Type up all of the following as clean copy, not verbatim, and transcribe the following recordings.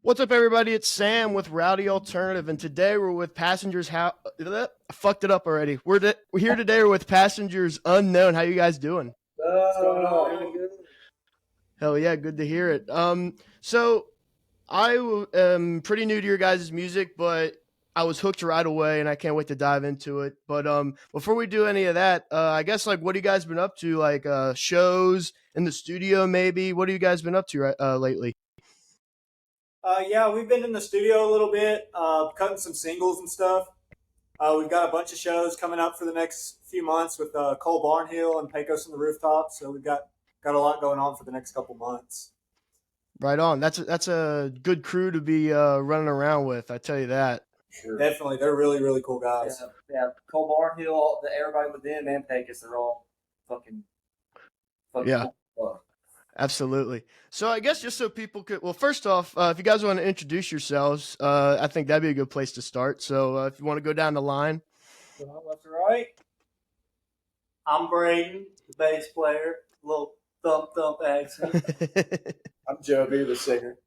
What's up, everybody? It's Sam with Rowdy Alternative, and today we're with Passengers. I fucked it up already. We're here today with Passengers Unknown. How you guys doing? What's going on? Good. Hell yeah, good to hear it. So I am pretty new to your guys' music, but I was hooked right away, and I can't wait to dive into it. But before we do any of that, I guess what have you guys been up to? Shows in the studio, maybe. What have you guys been up to lately? Yeah, we've been in the studio a little bit, cutting some singles and stuff. We've got a bunch of shows coming up for the next few months with Cole Barnhill and Pecos on the Rooftop. So we've got a lot going on for the next couple months. Right on. That's a good crew to be running around with. I tell you that. Sure. Definitely, they're really really cool guys. Yeah. Cole Barnhill, everybody with them and Pecos, they're all fucking yeah. Cool. Absolutely. So I guess just so people could, well, first off, if you guys want to introduce yourselves, I think that'd be a good place to start. So if you want to go down the line. Left to right. I'm Braden, the bass player, little thump accent. I'm Joby, the singer.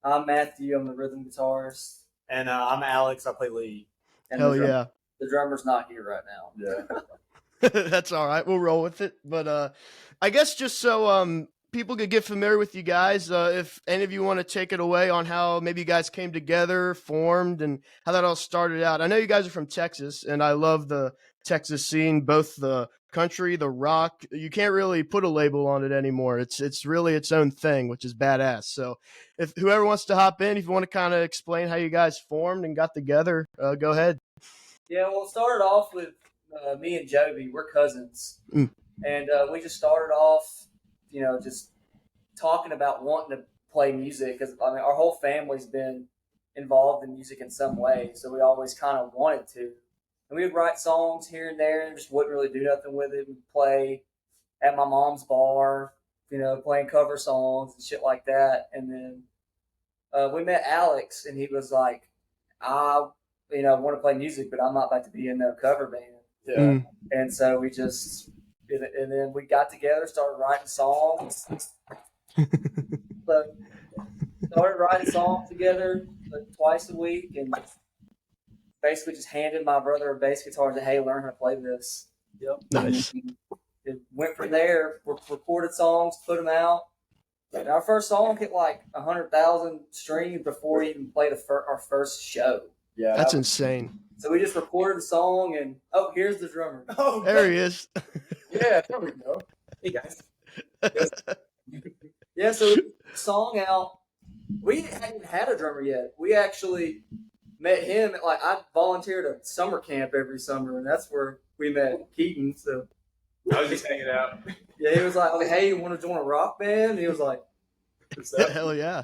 I'm Matthew, I'm the rhythm guitarist. And I'm Alex, I play lead. And Hell yeah. The drummer's not here right now. Yeah. That's all right. We'll roll with it. But I guess just so people could get familiar with you guys, if any of you want to take it away on how maybe you guys came together, formed, and how that all started out. I know you guys are from Texas, and I love the Texas scene, both the country, the rock. You can't really put a label on it anymore. It's really its own thing, which is badass. So if whoever wants to hop in, if you want to kind of explain how you guys formed and got together, go ahead. Yeah, well, it started off with me and Joby. We're cousins. And we just started off, just talking about wanting to play music, because our whole family's been involved in music in some way, so we always kind of wanted to. And we would write songs here and there and just wouldn't really do nothing with it. We'd play at my mom's bar, playing cover songs and shit like that. And then we met Alex, and he was like, I want to play music, but I'm not about to be in no cover band. Yeah. And so we just, and then we got together, started writing songs. So started writing songs together twice a week, and basically just handed my brother a bass guitar and said, "Hey, learn how to play this." Yep. Nice. It went from there. We recorded songs, put them out. And our first song hit like 100,000 streams before we even played our first show. Yeah, That's insane. So we just recorded the song, and here's the drummer. Oh, There he is. yeah, there we go. Hey guys. Yeah, so song out. We hadn't had a drummer yet. We actually met him at, I volunteered at summer camp every summer, and that's where we met Keaton. So I was just hanging out. yeah, he was like, "Hey, you want to join a rock band?" And he was like, Hell yeah.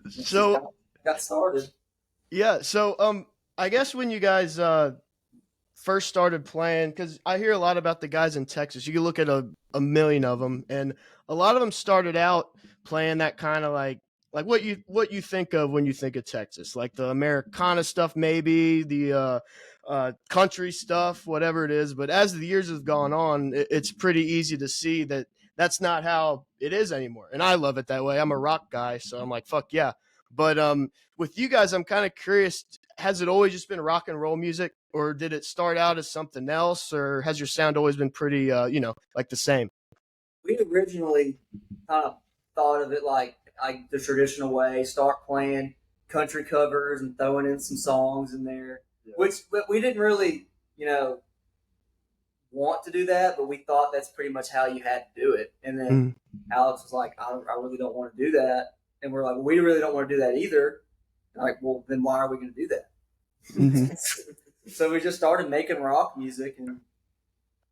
So got started. yeah, so I guess when you guys first started playing, because I hear a lot about the guys in Texas. You can look at a million of them, and a lot of them started out playing that kind of like what you think of when you think of Texas, like the Americana stuff, maybe the country stuff, whatever it is. But as the years have gone on, it's pretty easy to see that that's not how it is anymore. And I love it that way. I'm a rock guy, so I'm like, fuck yeah. But with you guys, I'm kind of curious, has it always just been rock and roll music, or did it start out as something else, or has your sound always been pretty, like the same? We originally kind of thought of it like the traditional way, start playing country covers and throwing in some songs in there, but we didn't really, want to do that, but we thought that's pretty much how you had to do it. And then Alex was like, I really don't want to do that. And we're like, well, we really don't want to do that either. Like, well, then why are we going to do that? Mm-hmm. So we just started making rock music,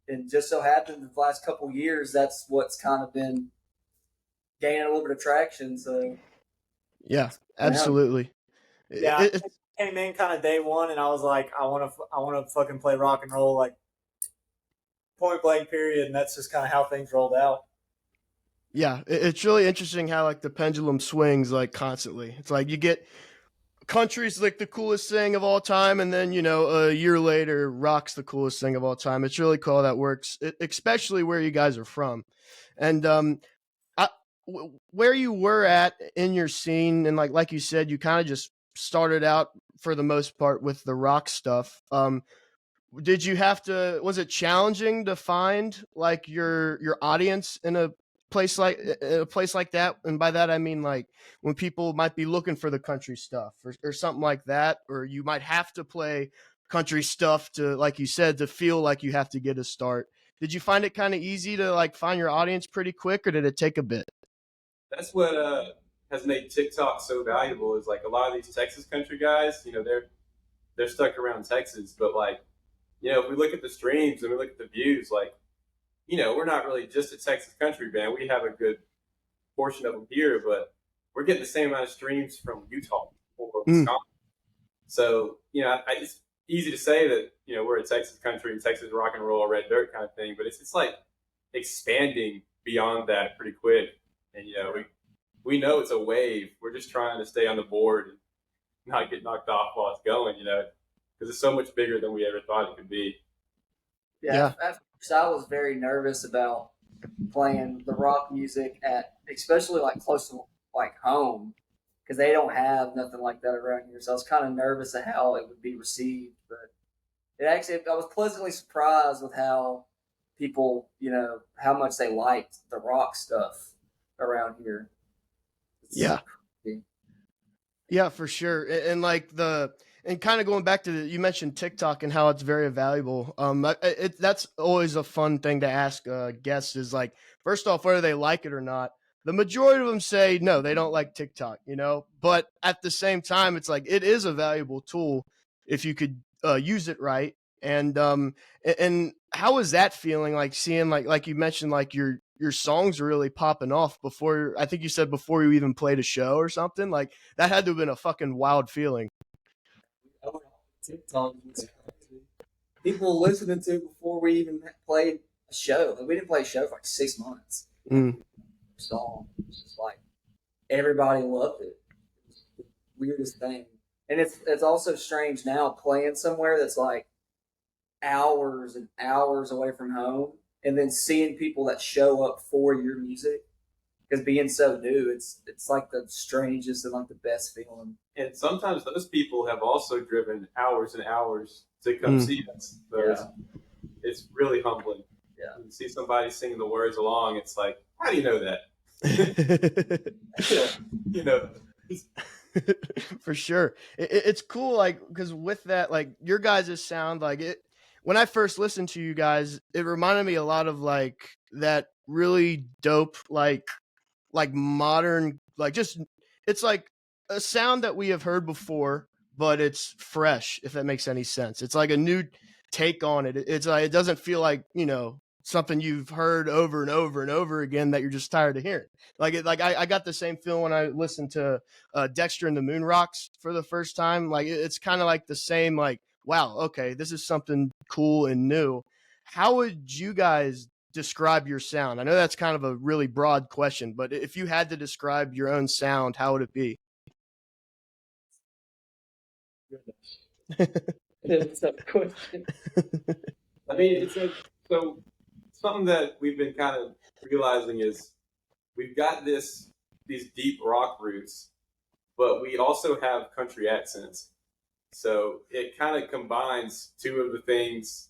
and just so happened the last couple of years, that's what's kind of been gaining a little bit of traction. So yeah, absolutely. Yeah, I came in kind of day one, and I was like, I want to fucking play rock and roll, like point blank period, and that's just kind of how things rolled out. Yeah, it's really interesting how like the pendulum swings like constantly. It's like you get country's like the coolest thing of all time, and then a year later rock's the coolest thing of all time. It's really cool how that works, especially where you guys are from. And where you were at in your scene, and like you said, you kind of just started out for the most part with the rock stuff. Did you have to? Was it challenging to find like your audience in a place like that? And by that I mean like when people might be looking for the country stuff or something like that, or you might have to play country stuff to, like you said, to feel like you have to get a start. Did you find it kind of easy to like find your audience pretty quick, or did it take a bit? That's what has made TikTok so valuable. Is like a lot of these Texas country guys, they're stuck around Texas, but like, if we look at the streams and we look at the views, like, we're not really just a Texas country band. We have a good portion of them here, but we're getting the same amount of streams from Utah or Wisconsin. So, it's easy to say that, we're a Texas country, Texas rock and roll, red dirt kind of thing, but it's like expanding beyond that pretty quick. And, we know it's a wave. We're just trying to stay on the board and not get knocked off while it's going, because it's so much bigger than we ever thought it could be. Yeah. At first I was very nervous about playing the rock music especially like close to like home, because they don't have nothing like that around here. So I was kind of nervous of how it would be received, but I was pleasantly surprised with how people, how much they liked the rock stuff around here. Yeah, for sure. And like and kind of going back to you mentioned TikTok and how it's very valuable. That's always a fun thing to ask guests is like, first off, whether they like it or not. The majority of them say no, they don't like TikTok, but at the same time, it's like it is a valuable tool if you could use it right. And how is that feeling, like seeing like you mentioned, like your songs are really popping off before, I think you said before you even played a show or something, like that had to have been a fucking wild feeling. TikTok, people listening to it before we even played a show. We didn't play a show for like 6 months. Song, it's just like everybody loved it. It's the weirdest thing, and it's also strange now playing somewhere that's like hours and hours away from home, and then seeing people that show up for your music. Because being so new, it's like the strangest and like the best feeling. And sometimes those people have also driven hours and hours to come see us. So it's really humbling. Yeah. You see somebody singing the words along, it's like, how do you know that? For sure. It's cool, like, because with that, like your guys' sound, like it, when I first listened to you guys, it reminded me a lot of like that really dope, like modern, like just, it's like a sound that we have heard before, but it's fresh, if that makes any sense. It's like a new take on it. It's like, it doesn't feel like, something you've heard over and over and over again that you're just tired of hearing. I got the same feeling when I listened to Dexter and the Moon Rocks for the first time. Like it's kind of like the same, like, wow, okay, this is something cool and new. How would you guys describe your sound? I know that's kind of a really broad question, but if you had to describe your own sound, how would it be? It's a question. I mean, so something that we've been kind of realizing is we've got these deep rock roots, but we also have country accents. So it kind of combines two of the things,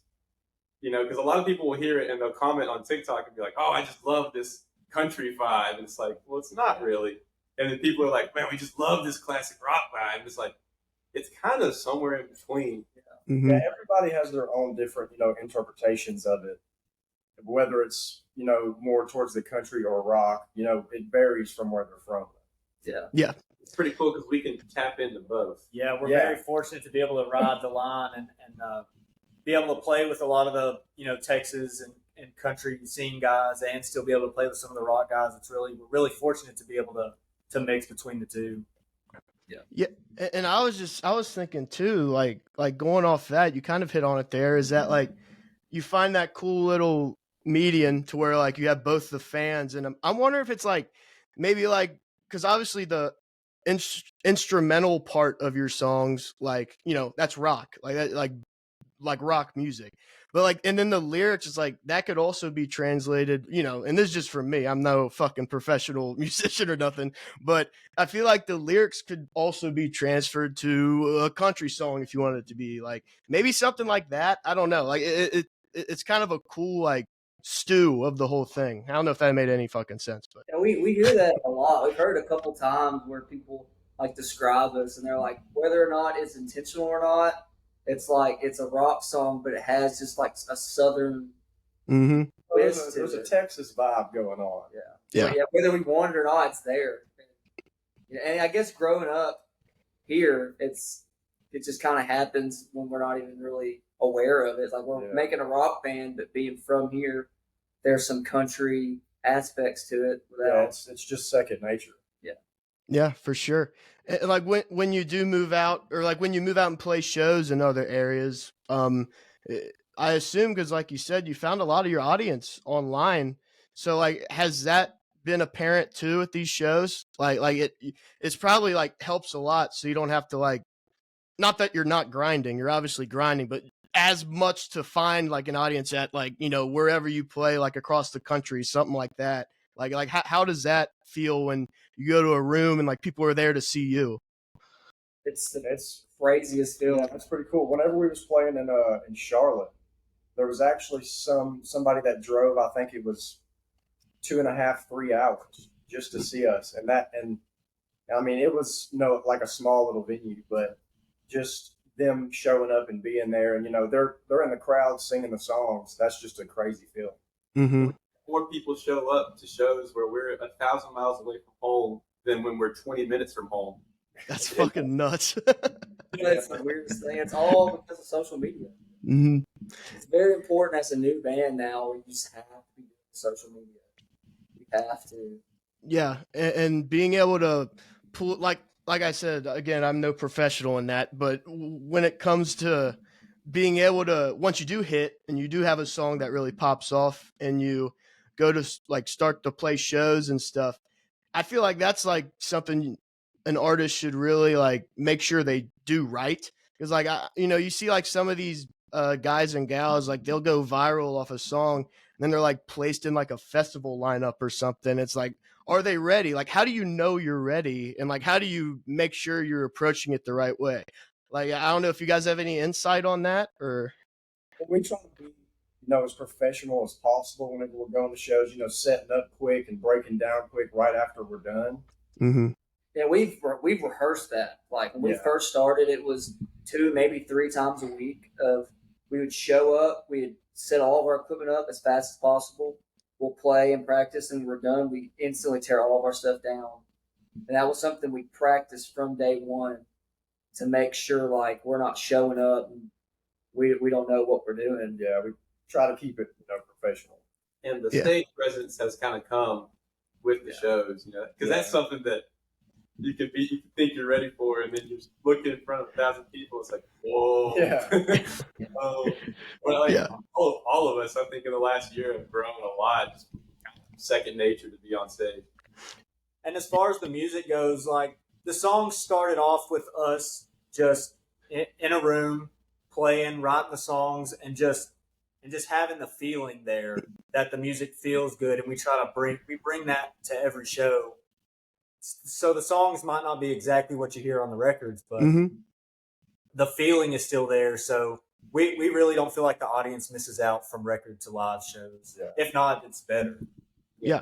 because a lot of people will hear it and they'll comment on TikTok and be like, oh, I just love this country vibe. And it's like, well, it's not really. And then people are like, man, we just love this classic rock vibe. And it's like, it's kind of somewhere in between. Yeah, everybody has their own different, interpretations of it. Whether it's, more towards the country or rock, it varies from where they're from. Yeah. It's pretty cool because we can tap into both. Yeah, we're very fortunate to be able to ride the line and be able to play with a lot of the, Texas and country scene guys and still be able to play with some of the rock guys. We're really fortunate to be able to mix between the two. Yeah. And I was thinking too, like going off that, you kind of hit on it there, is that like you find that cool little median to where like you have both the fans, and I'm wondering if it's like maybe like, because obviously the instrumental part of your songs, like, that's rock, like that, like rock music, But like, and then the lyrics is like that could also be translated, you know. And this is just from me. I'm no fucking professional musician or nothing, but I feel like the lyrics could also be transferred to a country song if you want it to be like maybe something like that. I don't know. Like it's kind of a cool like stew of the whole thing. I don't know if that made any fucking sense, but Yeah, we hear that a lot. We've heard a couple times where people like describe us, and they're like, whether or not it's intentional or not, it's like it's a rock song, but it has just like a southern mm-hmm. twist to There's a it. Texas vibe going on. Yeah. Whether we want it or not, it's there. And I guess growing up here, it just kind of happens when we're not even really aware of it. It's like we're making a rock band, but being from here, there's some country aspects to it. Yeah, it's just second nature. Yeah, for sure. And like when you do move out, or like when you move out and play shows in other areas, I assume because like you said, you found a lot of your audience online. So like, has that been apparent too at these shows? Like it's probably like helps a lot, so you don't have to like, not that you're not grinding, you're obviously grinding, but as much to find like an audience at like, you know, wherever you play, like across the country, something like that. Like how does that feel when you go to a room and like people are there to see you? It's craziest feeling. Yeah, that's pretty cool. Whenever we was playing in Charlotte, there was actually somebody that drove. I think it was 2.5, 3 hours just to see us, and I mean it was like a small little venue, but just them showing up and being there, and you know they're in the crowd singing the songs. That's just a crazy feeling. Mm-hmm. More people show up to shows where we're 1,000 miles away from home than when we're 20 minutes from home. That's fucking nuts. That's the weirdest thing. It's all because of social media. Mm-hmm. It's very important as a new band now. You just have to be doing social media. You have to. Yeah, and being able to pull like I said again, I'm no professional in that, but when it comes to being able to, once you do hit and you do have a song that really pops off and you go to like start to play shows and stuff, I feel like that's like something an artist should really like make sure they do right. Because like you know, you see like some of these guys and gals, like they'll go viral off a song and then they're like placed in like a festival lineup or something. It's like, are they ready? Like, how do you know you're ready? And like, how do you make sure you're approaching it the right way? Like, I don't know if you guys have any insight on that, or We try to be as professional as possible whenever we're going to shows. Setting up quick and breaking down quick right after we're done. mm-hmm. Yeah, we've rehearsed that. Like when we first started, it was 2, maybe 3 times a week. We would show up, we'd set all of our equipment up as fast as possible. We'll play and practice, and when we're done, we instantly tear all of our stuff down. And that was something we practiced from day one to make sure like we're not showing up and we don't know what we're doing. Yeah, we try to keep it professional. And the stage presence has kind of come with the shows, because that's something that you can think you're ready for, and then you're looking in front of 1,000 people. It's like, whoa. Yeah. All of us, I think, in the last year have grown a lot. Just second nature to be on stage. And as far as the music goes, like the song started off with us just in a room playing, writing the songs, and just having the feeling there that the music feels good, and we bring that to every show. So the songs might not be exactly what you hear on the records, but the feeling is still there. So we really don't feel like the audience misses out from record to live shows. Yeah. If not, it's better. Yeah.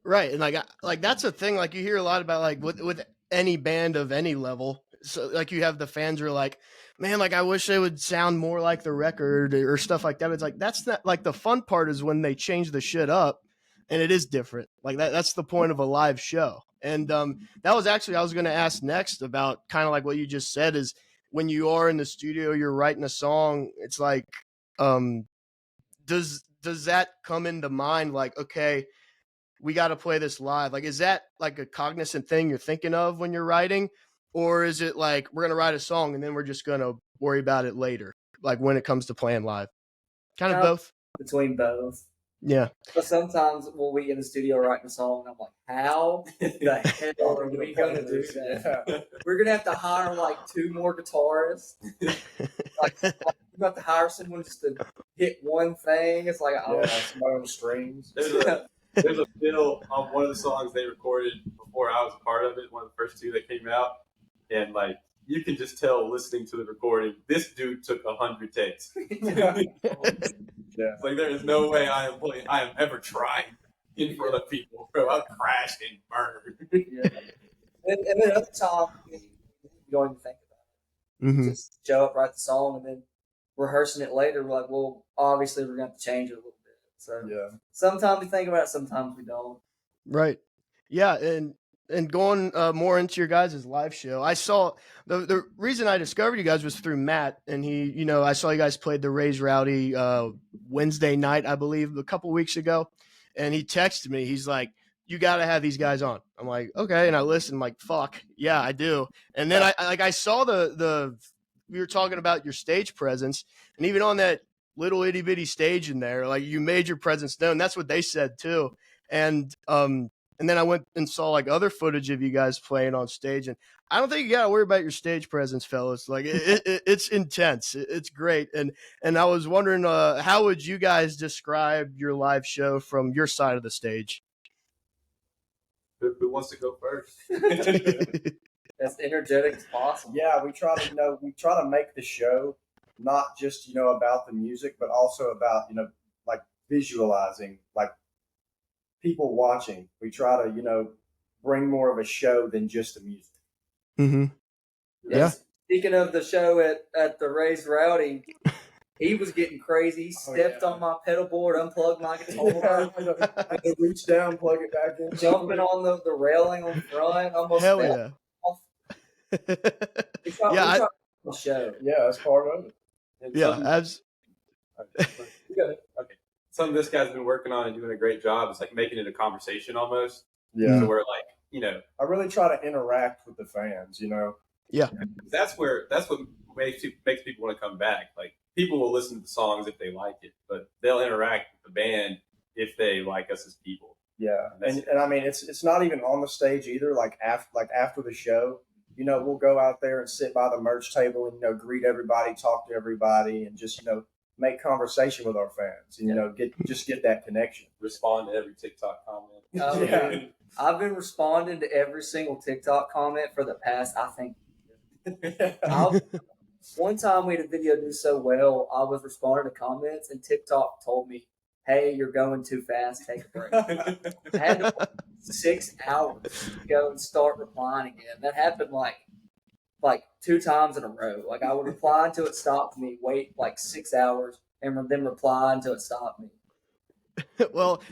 Right. And like that's a thing, like you hear a lot about like with any band of any level. So like you have the fans who are like, man, like I wish they would sound more like the record or stuff like that. It's like, that's not like the fun part is when they change the shit up and it is different. Like that's the point of a live show. And that was actually, I was going to ask next about kind of like what you just said is when you are in the studio, you're writing a song. It's like, does that come into mind? Like, okay, we got to play this live. Like, is that like a cognizant thing you're thinking of when you're writing? Or is it like, we're going to write a song and then we're just going to worry about it later? Like when it comes to playing live, kind of both. Between both. Yeah. But sometimes we'll be in the studio writing a song and I'm like, how the hell are we going to do that? Yeah. We're going to have to hire like 2 more guitarists. Like we got to hire someone just to hit one thing. It's like, oh, Yeah, somebody on the strings. There's a fill on one of the songs they recorded before I was a part of it, one of the first two that came out, and like you can just tell listening to the recording, this dude took 100 takes. Yeah. It's like there is no way I am ever trying in front of people, bro. I'll crash and burn. yeah. And then other time, you don't even think about it. Mhm. Just show up, write the song, and then rehearsing it later. We're like, well, obviously we're going to have to change it a little bit. So Yeah. sometimes we think about it, sometimes we don't. Right. Yeah, and going more into your guys' live show, I saw the reason I discovered you guys was through Matt, and I saw you guys played the Raise Rowdy Wednesday night, I believe, a couple weeks ago, and he texted me. He's like, "You got to have these guys on." I'm like, "Okay," and I listened. I'm like, "Fuck, yeah, I do." And then I saw the we were talking about your stage presence, and even on that little itty bitty stage in there, like you made your presence known. That's what they said too, and then I went and saw like other footage of you guys playing on stage, and I don't think you gotta worry about your stage presence, fellas. Like it's intense, it's great, and I was wondering, how would you guys describe your live show from your side of the stage? Who wants to go first? As energetic as possible. Yeah, we try to make the show not just about the music, but also about like visualizing, like people watching. We try to bring more of a show than just the music. Mm-hmm. Yeah. Speaking of the show at the Raise Rowdy, he was getting crazy. He stepped on my pedal board, unplugged my guitar, I had to reach down, plug it back in, jumping on the railing on front. Almost Hell fell yeah. off. Yeah, Show. Yeah, that's part of it. And yeah, okay. Something this guy's been working on and doing a great job is like making it a conversation almost. Yeah. So we're like, I really try to interact with the fans. yeah, that's what makes people want to come back. Like people will listen to the songs if they like it, but they'll interact with the band if they like us as people. Yeah, and I mean it's not even on the stage either. Like after the show, we'll go out there and sit by the merch table and greet everybody, talk to everybody, and just make conversation with our fans and get that connection. Respond to every TikTok comment. Yeah. I've been responding to every single TikTok comment for the past, I think. One time we had a video do so well, I was responding to comments, and TikTok told me, "Hey, you're going too fast. Take a break." I had to wait 6 hours to go and start replying again. That happened like 2 times in a row. Like I would reply until it stopped me, wait like 6 hours, and then reply until it stopped me. Well,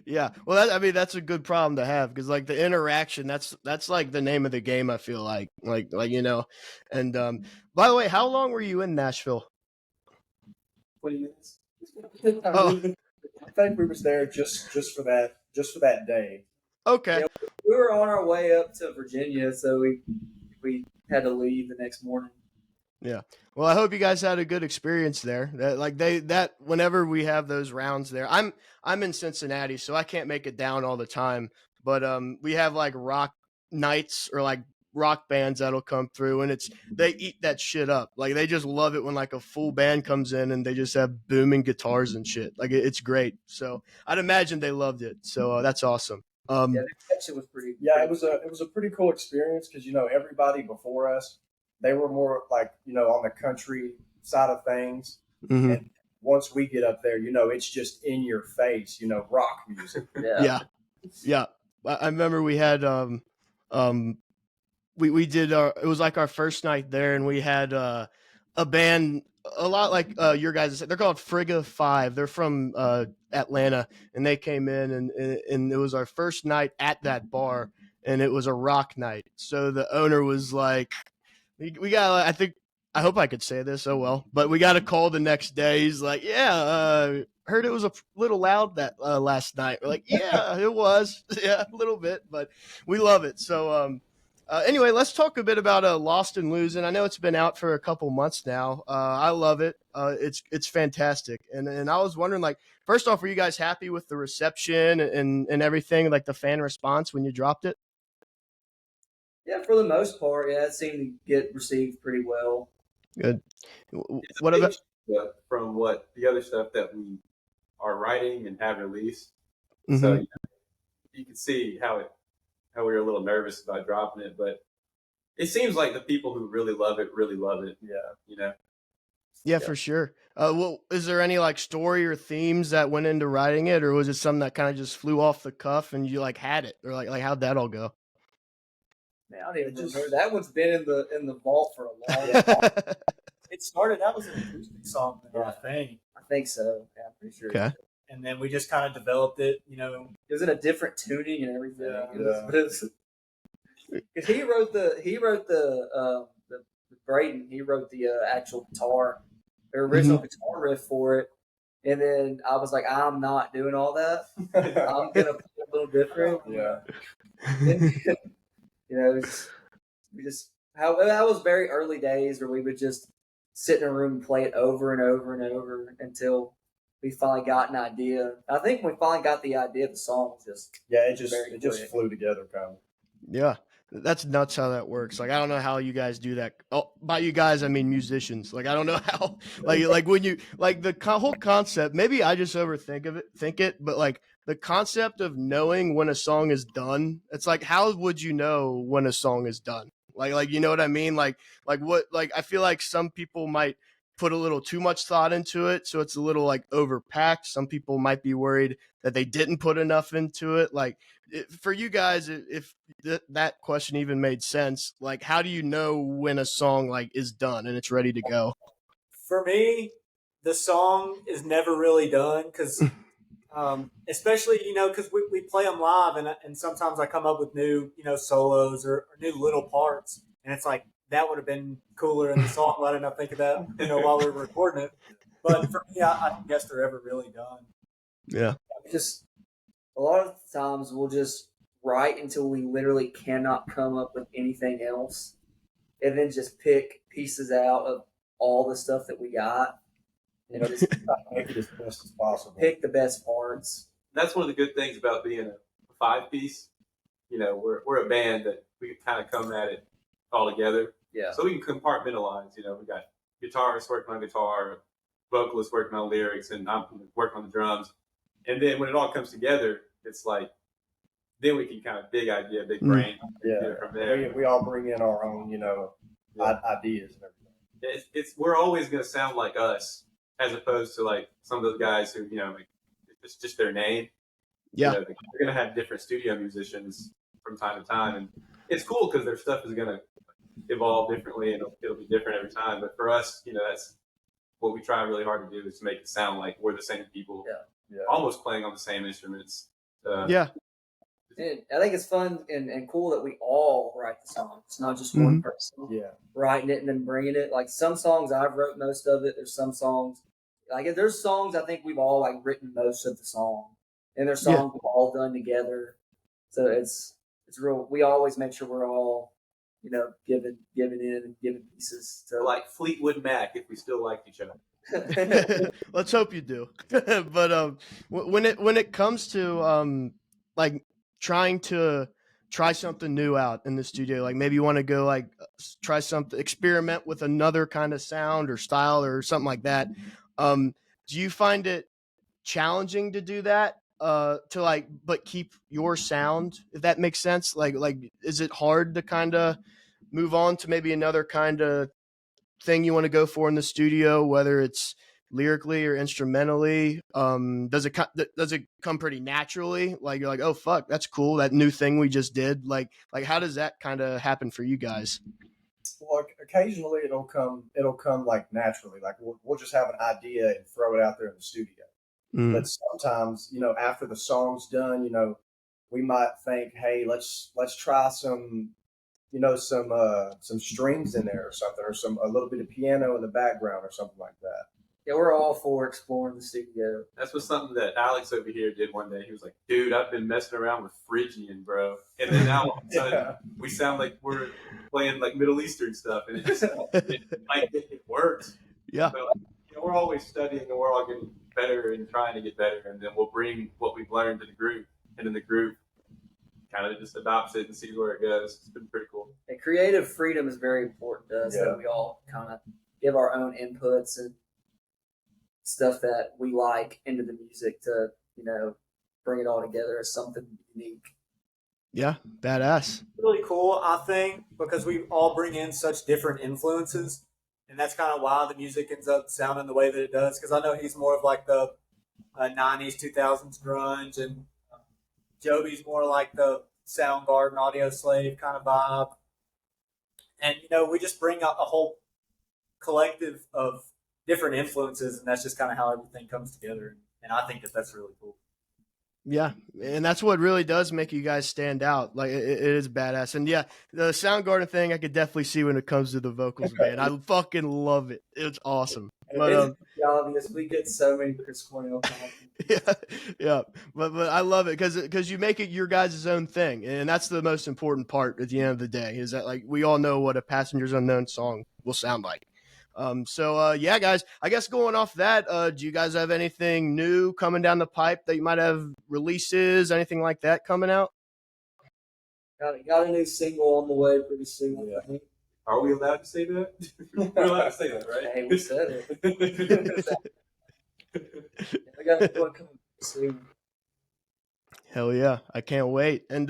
yeah. Well, that's a good problem to have, because like the interaction, that's like the name of the game. I feel like. And by the way, how long were you in Nashville? 20 minutes. Oh, I think we was there just for that day. okay. Yeah, we were on our way up to Virginia, so we had to leave the next morning. Yeah. Well, I hope you guys had a good experience there. That whenever we have those rounds there, I'm in Cincinnati, so I can't make it down all the time. But we have like rock nights or like rock bands that'll come through, and they eat that shit up. Like they just love it when like a full band comes in and they just have booming guitars and shit. Like it's great. So I'd imagine they loved it. So that's awesome. Yeah, the reception was pretty. Yeah, it was a pretty cool experience because everybody before us, they were more like on the country side of things, mm-hmm. and once we get up there, it's just in your face, rock music. Yeah. I remember we had we did it was like our first night there, and we had a band a lot like your guys. They're called Frigga 5. They're from Atlanta, and they came in, and it was our first night at that bar, and it was a rock night. So the owner was like, we got, I hope I could say this. Oh well, but we got a call the next day. He's like, yeah, heard it was a little loud that last night. We're like, yeah, it was, yeah, a little bit, but we love it. So anyway, let's talk a bit about Lost and Losing. I know it's been out for a couple months now. I love it. It's fantastic, and I was wondering, like, first off, were you guys happy with the reception and everything, like the fan response when you dropped it? Yeah, for the most part, yeah, it seemed to get received pretty well. Good. It's a What big about? shift from what the other stuff that we are writing and have released. So Mhm. you can see how we were a little nervous about dropping it, but it seems like the people who really love it really love it. Yeah. You know, Yeah, Yeah. for sure. Well, is there any like story or themes that went into writing it, or was it something that kind of just flew off the cuff and you like had it, or like how'd that all go? Man, I don't even It just- remember. That one's been in the vault for a long Yeah. time. It started out as an acoustic song, though, I think, I think so. Yeah, I'm pretty sure. Okay. and then we just kind of developed it. You know, It was in a different tuning and everything. Yeah. Because he wrote the Braden. He wrote the actual guitar, the original guitar riff for it. And then I was like, I'm not doing all that. I'm gonna play a little different. Yeah. And, we just how that was very early days where we would just sit in a room and play it over and over and over until we finally got an idea. I think when we finally got the idea of the song, was just Yeah, Very it just quick. flew together, kind of. Yeah, that's nuts how that works. Like I don't know how you guys do that. Oh, by you guys I mean musicians. Like I don't know how. Like when you like the whole concept. Maybe I just think it, but like the concept of knowing when a song is done. It's like how would you know when a song is done? Like you know what I mean? Like what? Like I feel like some people might put a little too much thought into it, so it's a little like overpacked. Some people might be worried that they didn't put enough into it. Like for you guys, if that question even made sense, like how do you know when a song like is done and it's ready to go? for me, the song is never really done because, especially because we play them live, and sometimes I come up with new solos or new little parts, and it's like that would have been cooler in the song. Why didn't I think of that while we were recording it? But for me, I don't guess they're ever really done. Yeah. just a lot of times we'll just write until we literally cannot come up with anything else, and then just pick pieces out of all the stuff that we got. Just Make it as best as possible. pick the best parts. that's one of the good things about being a five piece. We're a band that we kind of come at it all together. Yeah. So we can compartmentalize. We got guitarists working on guitar, vocalists working on lyrics, and I'm working on the drums. And then when it all comes together, it's like, then we can kind of big idea, big brain, Yeah. get it from there. We all bring in our own, ideas and everything. We're always going to sound like us, as opposed to like some of those guys who, like, it's just their name. Yeah. They're going to have different studio musicians from time to time, and it's cool because their stuff is going to evolve differently and it'll be different every time. But for us, that's what we try really hard to do is to make it sound like we're the same people, Yeah. almost playing on the same instruments. Yeah. And I think it's fun and cool that we all write the song. It's not just one person Yeah. writing it and then bringing it. Like some songs I've wrote most of it. There's some songs like there's songs I think we've all like written most of the song, and there's songs we've all done together. So it's real. We always make sure we're all giving in and giving pieces to Like Fleetwood Mac, if we still liked each other. Let's hope you do. But when it comes to like trying to try something new out in the studio, like maybe you want to go like try something, experiment with another kind of sound or style or something like that. Do you find it challenging to do that? To like, but keep your sound, if that makes sense. Like, is it hard to kind of move on to maybe another kind of thing you want to go for in the studio, whether it's lyrically or instrumentally? Does it come pretty naturally? Like you're like, oh fuck, that's cool, that new thing we just did. Like how does that kind of happen for you guys? Well, occasionally it'll come like naturally. Like we'll just have an idea and throw it out there in the studio. But sometimes, after the song's done, we might think, hey, let's try some strings in there or something, or a little bit of piano in the background or something like that. Yeah, we're all for exploring the studio. That's what something that Alex over here did one day. He was like, dude, I've been messing around with Phrygian, bro. And then now all of a sudden, we sound like we're playing like Middle Eastern stuff. And it works. Yeah. So, we're always studying and we're all getting better and trying to get better. And then we'll bring what we've learned to the group. And then the group kind of just adopts it and sees where it goes. It's been pretty cool. And creative freedom is very important to us. Yeah. That we all kind of give our own inputs and stuff that we like into the music to, bring it all together as something unique. Yeah, badass. Really cool, I think, because we all bring in such different influences, and that's kind of why the music ends up sounding the way that it does. Because I know he's more of like the '90s, 2000s grunge, and Joby's more like the Soundgarden, Audio Slave kind of vibe. And we just bring a whole collective of different influences, and that's just kind of how everything comes together. And I think that that's really cool. Yeah, and that's what really does make you guys stand out. Like it is badass, and yeah, the Soundgarden thing I could definitely see when it comes to the vocals, man. I fucking love it. It's awesome. But it's obvious we get so many Chris Cornell comments. yeah, but I love it because you make it your guys' own thing, and that's the most important part at the end of the day. Is that like we all know what a Passengers Unknown song will sound like. Yeah, guys, I guess going off that, do you guys have anything new coming down the pipe that you might have releases, anything like that coming out? Got a new single on the way pretty soon. I think. Are we allowed to say that? We're allowed to say that, right? Hey, we said it. I got one coming soon. Hell yeah, I can't wait. And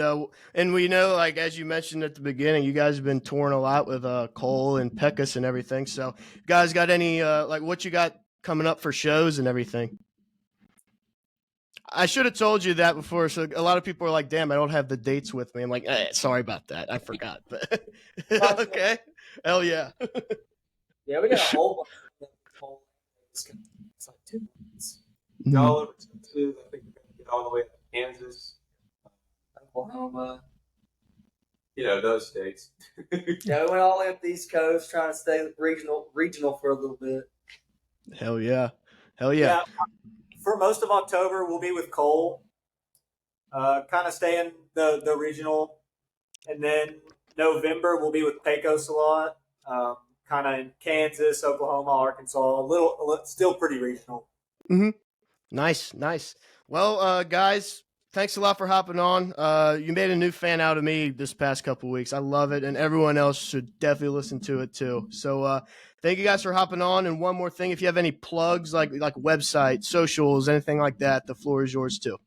we know, like as you mentioned at the beginning, you guys have been touring a lot with Cole and Pecos and everything. So, you guys got any like what you got coming up for shows and everything? I should have told you that before. So a lot of people are like, "Damn, I don't have the dates with me." I'm like, "Sorry about that. I forgot." But okay, hell yeah. Yeah, we got a whole bunch of it's like 2 months. All over Texas. I think we're going to get all the way to Kansas, Oklahoma. Those states. Yeah, we went all the way up the East Coast, trying to stay regional for a little bit. Hell yeah. Yeah. For most of October, we'll be with Cole, kind of staying the regional, and then November we'll be with Pecos a lot, kind of in Kansas, Oklahoma, Arkansas, a little still pretty regional. Mm-hmm. Nice. Well, guys, thanks a lot for hopping on. You made a new fan out of me this past couple weeks. I love it, and everyone else should definitely listen to it too. So thank you guys for hopping on. And one more thing, if you have any plugs like website, socials, anything like that, the floor is yours too.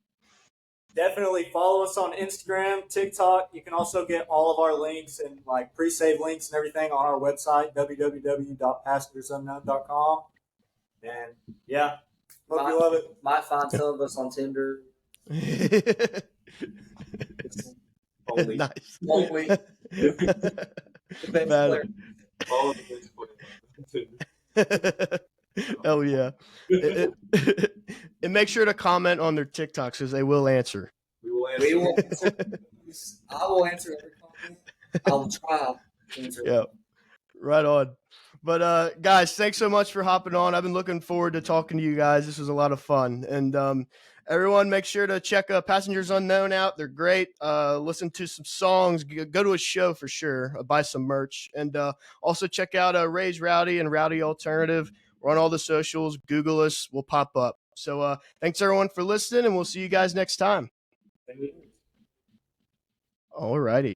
Definitely follow us on Instagram, TikTok. You can also get all of our links and like pre-save links and everything on our website, www.passengersunknown.com. And yeah, hope you love it. Might find some of us on Tinder. Only. Nice. Only. All of the Hell yeah. And make sure to comment on their TikToks because they will answer. We will answer. I will answer every comment. I'll try to answer. Yeah. Right on. But guys, thanks so much for hopping on. I've been looking forward to talking to you guys. This was a lot of fun. And everyone, make sure to check Passengers Unknown out. They're great. Listen to some songs. Go to a show for sure. Buy some merch. And also check out Ray's Rowdy and Rowdy Alternative. We're on all the socials. Google us. We'll pop up. So thanks, everyone, for listening, and we'll see you guys next time. All righty.